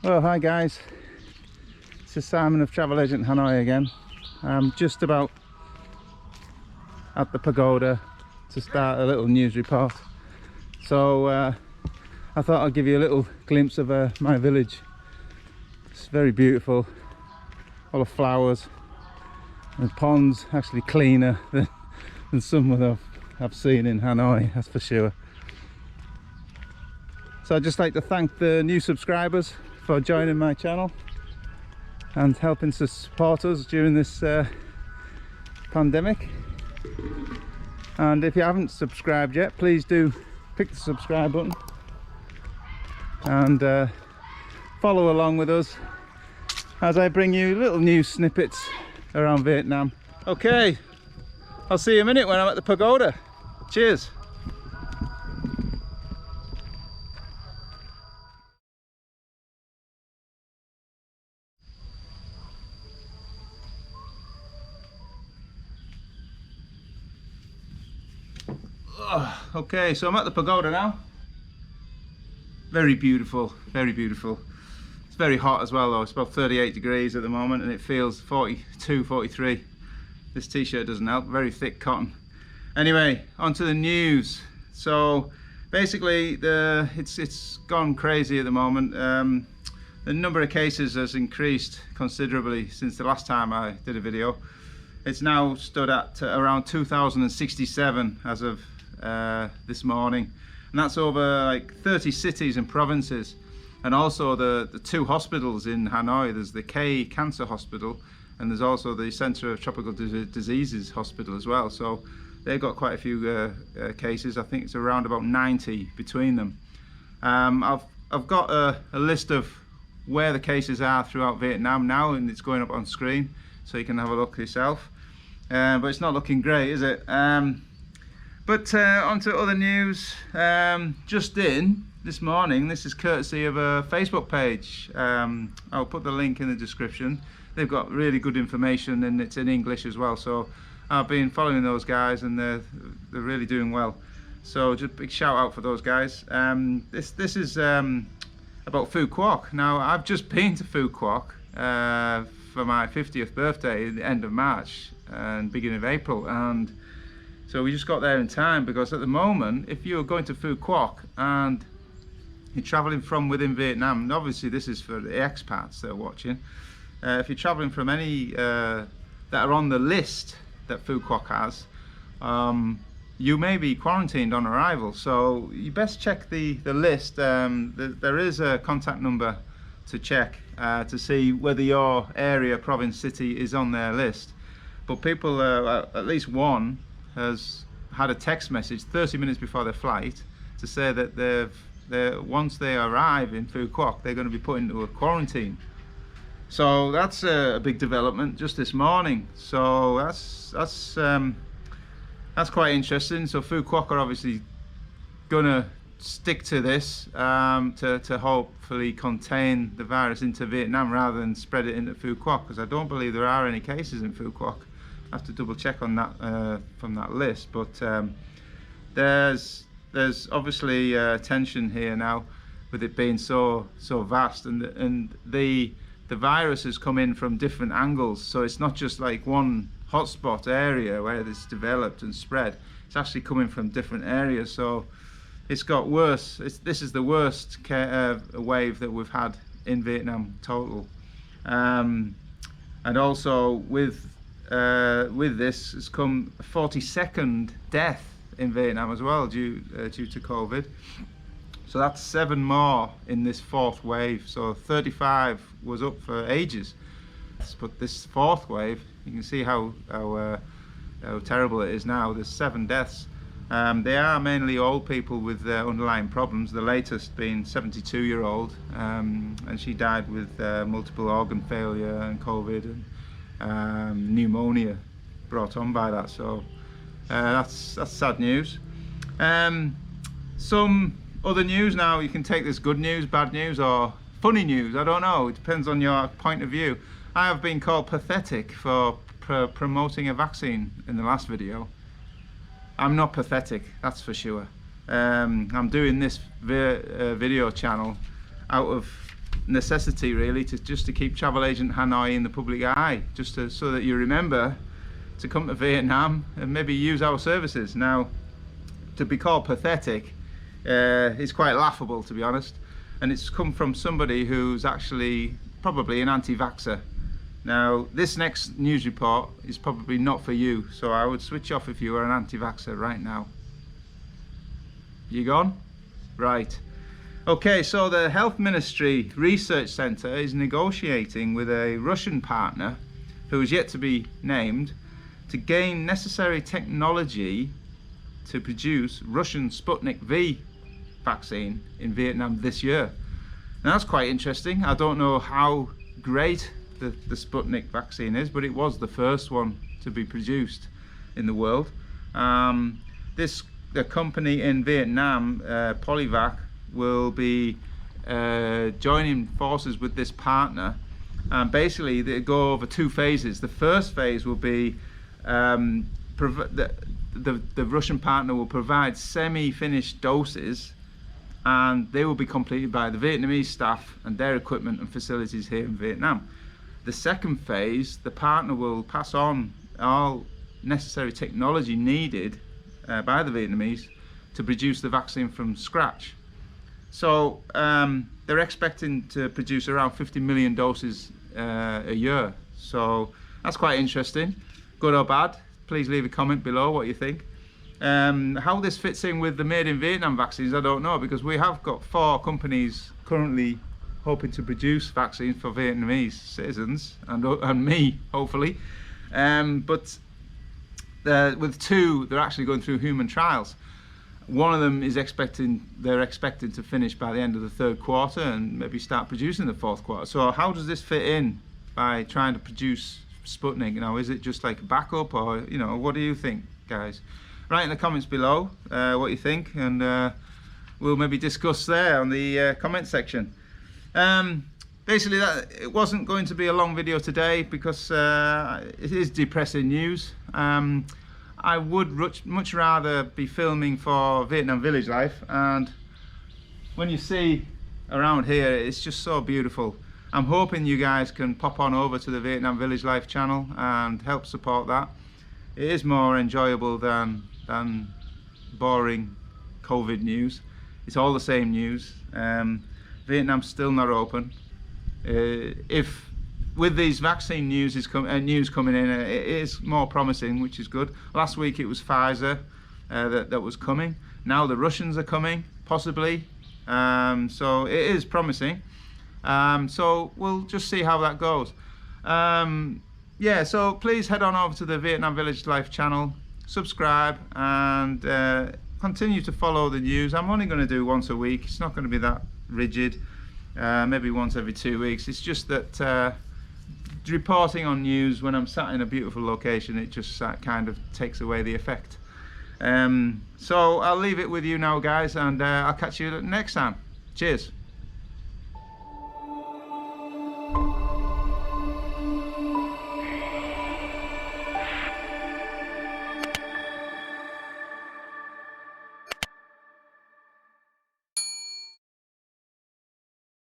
Well, hi guys, this is Simon of Travel Agent Hanoi again. I'm just about at the pagoda to start a little news report. So I thought I'd give you a little glimpse of my village. It's very beautiful, full of flowers and ponds, actually cleaner than some that I've seen in Hanoi, that's for sure. So I'd just like to thank the new subscribers for joining my channel and helping to support us during this pandemic. And if you haven't subscribed yet, please do click the subscribe button and follow along with us as I bring you little news snippets around Vietnam. Okay, I'll see you in a minute when I'm at the pagoda. Cheers. Okay, so I'm at the pagoda now. Very beautiful, very beautiful. It's very hot as well though. It's about 38 degrees at the moment and it feels 42, 43. This t-shirt doesn't help, very thick cotton. Anyway, on to the news. So basically it's gone crazy at the moment. The number of cases has increased considerably since the last time I did a video. It's now stood at around 2,067 as of this morning, and that's over like 30 cities and provinces, and also the two hospitals in Hanoi. There's the K Cancer Hospital and there's also the Center of Tropical Diseases Hospital as well. So they've got quite a few cases. I think it's around about 90 between them. I've got a list of where the cases are throughout Vietnam now, and it's going up on screen so you can have a look yourself. But it's not looking great, is it? But on to other news. Just in this morning, this is courtesy of a Facebook page. I'll put the link in the description. They've got really good information and it's in English as well. So I've been following those guys and they're really doing well. So just a big shout out for those guys. This is about Phu Quoc. Now I've just been to Phu Quoc for my 50th birthday at the end of March and beginning of April, and so we just got there in time, because at the moment if you're going to Phu Quoc and you're traveling from within Vietnam, and obviously this is for the expats that are watching, if you're traveling from any that are on the list that Phu Quoc has, you may be quarantined on arrival, so you best check the list. There is a contact number to check to see whether your area, province, city is on their list. But people, at least one has had a text message 30 minutes before their flight to say that once they arrive in Phu Quoc, they're going to be put into a quarantine. So that's a big development just this morning. So that's quite interesting. So Phu Quoc are obviously gonna stick to this to hopefully contain the virus into Vietnam rather than spread it into Phu Quoc, because I don't believe there are any cases in Phu Quoc. I have to double check on that from that list, but there's obviously tension here now with it being so vast, and the virus has come in from different angles. So it's not just like one hotspot area where it's developed and spread. It's actually coming from different areas, so it's got worse. This is the worst wave that we've had in Vietnam total, and also with this has come a 42nd death in Vietnam as well due to COVID. So that's 7 more in this 4th wave. So 35 was up for ages, but this 4th wave, you can see how terrible it is now. There's 7 deaths. They are mainly old people with underlying problems, the latest being 72-year-old, and she died with multiple organ failure and COVID and pneumonia brought on by that. So that's sad news. Some other news now. You can take this good news, bad news, or funny news, I don't know, it depends on your point of view. I have been called pathetic for promoting a vaccine in the last video. I'm not pathetic, that's for sure. I'm doing this video channel out of necessity really to keep Travel Agent Hanoi in the public eye, so that you remember to come to Vietnam and maybe use our services. Now, to be called pathetic is quite laughable, to be honest, and it's come from somebody who's actually probably an anti-vaxxer. Now, this next news report is probably not for you, so I would switch off if you were an anti-vaxxer right now. You gone? Right. Okay, so the Health Ministry Research Centre is negotiating with a Russian partner who is yet to be named to gain necessary technology to produce Russian Sputnik V vaccine in Vietnam this year. Now, that's quite interesting. I don't know how great the Sputnik vaccine is, but it was the first one to be produced in the world. The company in Vietnam, Polyvac, will be joining forces with this partner, and basically they go over 2 phases. The first phase will be the Russian partner will provide semi-finished doses, and they will be completed by the Vietnamese staff and their equipment and facilities here in Vietnam. The second phase, the partner will pass on all necessary technology needed by the Vietnamese to produce the vaccine from scratch. So they're expecting to produce around 50 million doses a year. So that's quite interesting. Good or bad? Please leave a comment below what you think. How this fits in with the Made in Vietnam vaccines, I don't know, because we have got 4 companies currently hoping to produce vaccines for Vietnamese citizens and me, hopefully. But with 2, they're actually going through human trials. One of them is they're expecting to finish by the end of the 3rd quarter and maybe start producing the 4th quarter. So how does this fit in by trying to produce Sputnik? You know, is it just like a backup, or, you know, what do you think, guys? Write in the comments below what you think, and we'll maybe discuss there on the comment section. Basically, it wasn't going to be a long video today because it is depressing news. I would much rather be filming for Vietnam Village Life, and when you see around here, it's just so beautiful. I'm hoping you guys can pop on over to the Vietnam Village Life channel and help support that. It is more enjoyable than boring COVID news. It's all the same news. Vietnam's still not open. If with these vaccine news coming in, it is more promising, which is good. Last week it was Pfizer that was coming. Now the Russians are coming, possibly. So it is promising. So we'll just see how that goes. Yeah, so please head on over to the Vietnam Village Life channel, subscribe, and continue to follow the news. I'm only going to do once a week. It's not going to be that rigid. Maybe once every 2 weeks. It's just that reporting on news when I'm sat in a beautiful location, it just kind of takes away the effect. So I'll leave it with you now, guys, and I'll catch you next time. Cheers.